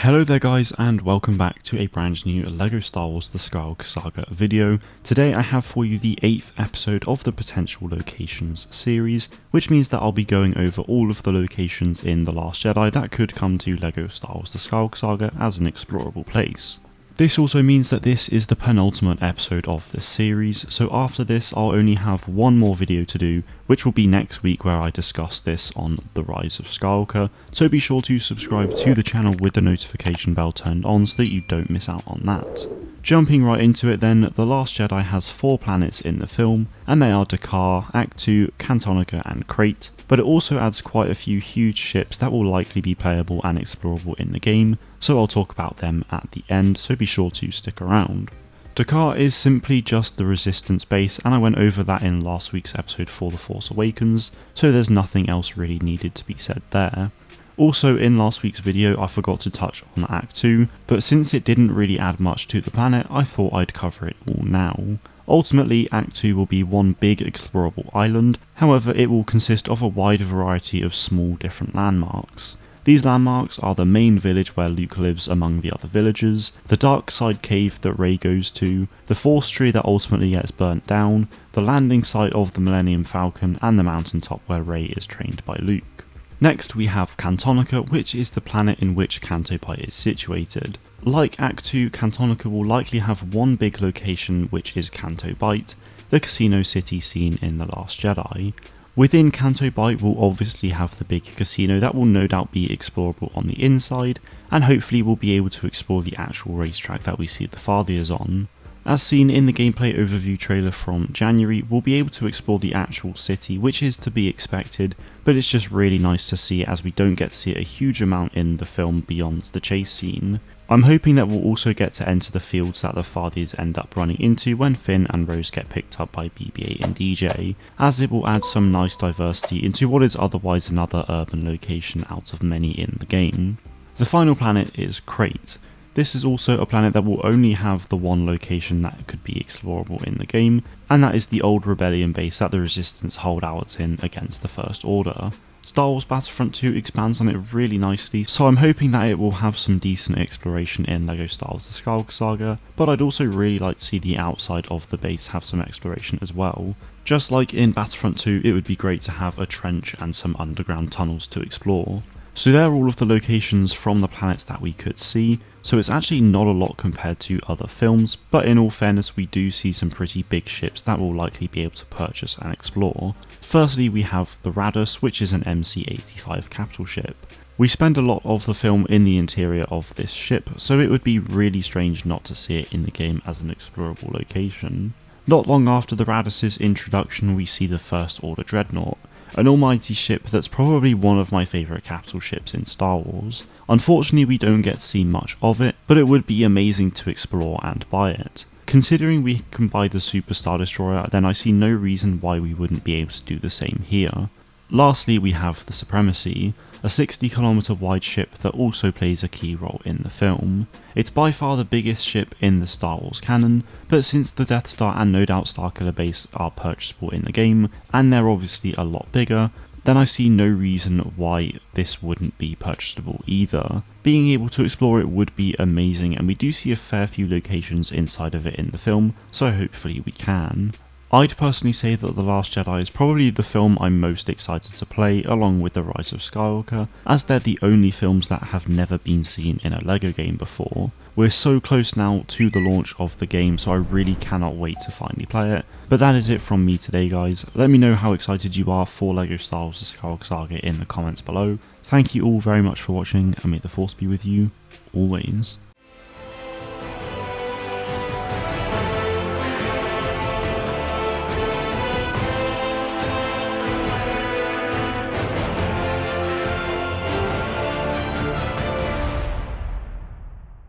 Hello there guys, and welcome back to a brand new LEGO Star Wars The Skywalker Saga video. Today I have for you the 8th episode of the Potential Locations series, which means that I'll be going over all of the locations in The Last Jedi that could come to LEGO Star Wars The Skywalker Saga as an explorable place. This also means that this is the penultimate episode of this series, so after this I'll only have one more video to do, which will be next week where I discuss this on The Rise of Skywalker, so be sure to subscribe to the channel with the notification bell turned on so that you don't miss out on that. Jumping right into it then, The Last Jedi has 4 planets in the film, and they are Dakar, Act 2, Cantonica and Crate, but it also adds quite a few huge ships that will likely be playable and explorable in the game, so I'll talk about them at the end, so be sure to stick around. Dakar is simply just the Resistance base, and I went over that in last week's episode for The Force Awakens, so there's nothing else really needed to be said there. Also in last week's video I forgot to touch on Act 2, but since it didn't really add much to the planet, I thought I'd cover it all now. Ultimately, Act 2 will be one big explorable island, however it will consist of a wide variety of small different landmarks. These landmarks are the main village where Luke lives among the other villagers, the dark side cave that Rey goes to, the Force tree that ultimately gets burnt down, the landing site of the Millennium Falcon, and the mountaintop where Rey is trained by Luke. Next we have Cantonica, which is the planet in which Canto Bight is situated. Like Act 2, Cantonica will likely have one big location, which is Canto Bight, the casino city seen in The Last Jedi. Within Canto Bight we'll obviously have the big casino that will no doubt be explorable on the inside, and hopefully we'll be able to explore the actual racetrack that we see the Fathiers on. As seen in the gameplay overview trailer from January, we'll be able to explore the actual city, which is to be expected, but it's just really nice to see as we don't get to see it a huge amount in the film beyond the chase scene. I'm hoping that we'll also get to enter the fields that the Fathiers end up running into when Finn and Rose get picked up by BB-8 and DJ, as it will add some nice diversity into what is otherwise another urban location out of many in the game. The final planet is Crate. This is also a planet that will only have the one location that could be explorable in the game, and that is the old Rebellion base that the Resistance hold out in against the First Order. Star Wars Battlefront 2 expands on it really nicely, so I'm hoping that it will have some decent exploration in LEGO Star Wars The Skywalker Saga, but I'd also really like to see the outside of the base have some exploration as well. Just like in Battlefront 2, it would be great to have a trench and some underground tunnels to explore. So there are all of the locations from the planets that we could see, so it's actually not a lot compared to other films, but in all fairness we do see some pretty big ships that we'll likely be able to purchase and explore. Firstly we have the Raddus, which is an MC-85 capital ship. We spend a lot of the film in the interior of this ship, so it would be really strange not to see it in the game as an explorable location. Not long after the Raddus' introduction we see the First Order Dreadnought, an almighty ship that's probably one of my favourite capital ships in Star Wars. Unfortunately we don't get to see much of it, but it would be amazing to explore and buy it. Considering we can buy the Super Star Destroyer, then I see no reason why we wouldn't be able to do the same here. Lastly we have the Supremacy, a 60km wide ship that also plays a key role in the film. It's by far the biggest ship in the Star Wars canon, but since the Death Star and no doubt Starkiller Base are purchasable in the game, and they're obviously a lot bigger, then I see no reason why this wouldn't be purchasable either. Being able to explore it would be amazing, and we do see a fair few locations inside of it in the film, so hopefully we can. I'd personally say that The Last Jedi is probably the film I'm most excited to play along with The Rise of Skywalker, as they're the only films that have never been seen in a LEGO game before. We're so close now to the launch of the game, so I really cannot wait to finally play it. But that is it from me today guys. Let me know how excited you are for LEGO Star Wars The Skywalker Saga in the comments below. Thank you all very much for watching, and may the Force be with you always.